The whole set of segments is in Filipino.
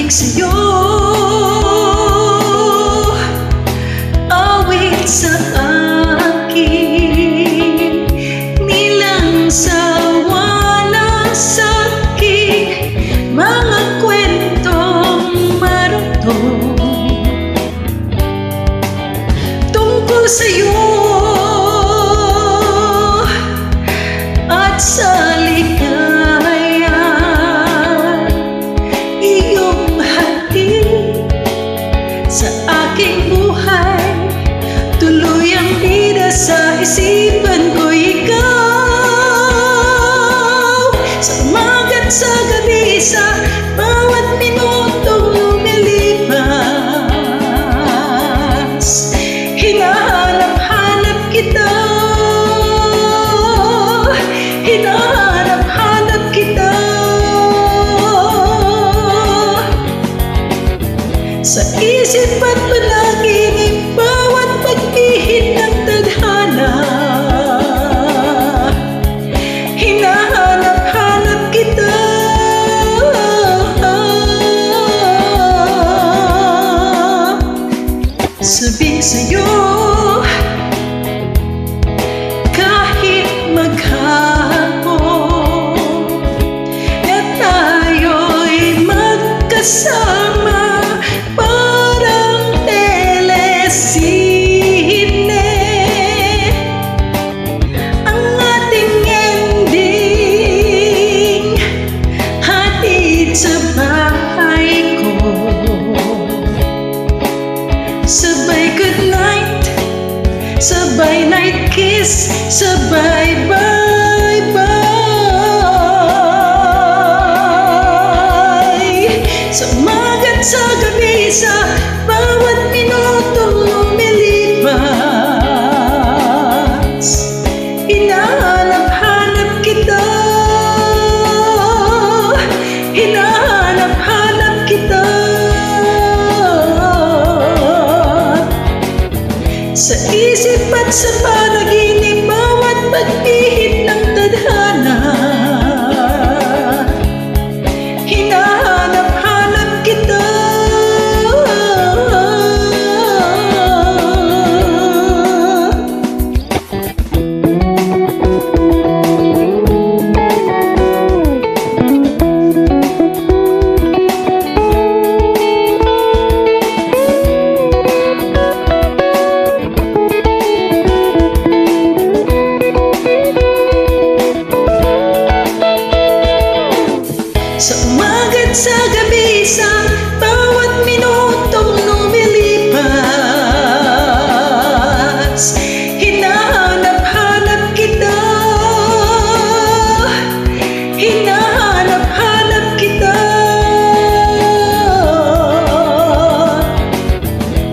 Sabik sa'yo, awit sa akin, nilang sawa ng sakit, mga kwentong marutong tungkol sa'yo at sa ligaya, iyong hatid sa aking buhay. Tuluyang bida sa isipan ko ikaw, sa umaga't sa gabi, sa bawat minutong lumilipas. Hinahanap-hanap kita, hinahanap-hanap kita, sa isip at panaginip, bawat pagpihit ng tadhana. Hinahanap-hanap kita, sabik sa'yo kahit maghapon na tayo'y magkasama, parang telesine ang ating ending, hatid sa bahay ko. Sabay good night, sabay night kiss, sabay bye-bye. Sa umaga't sa gabi, sa bawat minutong lumilipas. Hinahanap-hanap kita, hinahanap-hanap kita, sa isip at sa panaginip, bawat pagpihit ng tadhana. Hinahanap-hanap kita, sa umaga't sa gabi, sa bawat minutong lumilipas. Hinahanap-hanap kita, hinahanap-hanap kita,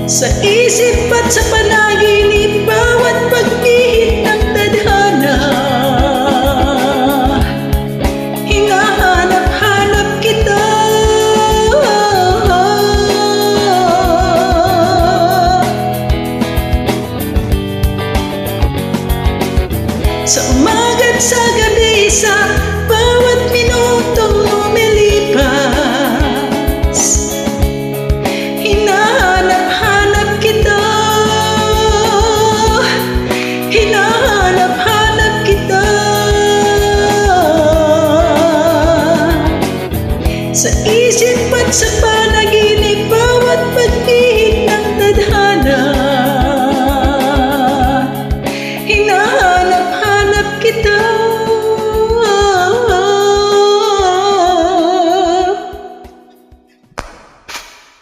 sa isip at sa panaginip, bawat pagpihit ng tadhana. Hinahanap-hanap kita, sa umaga't sa gabi, sa bawat minutong lumilipas. Hinahanap-hanap kita, hinahanap-hanap kita, sa isip at sa panaginip, bawat pagpihit ng tadhana. Hinahanap-hanap kita.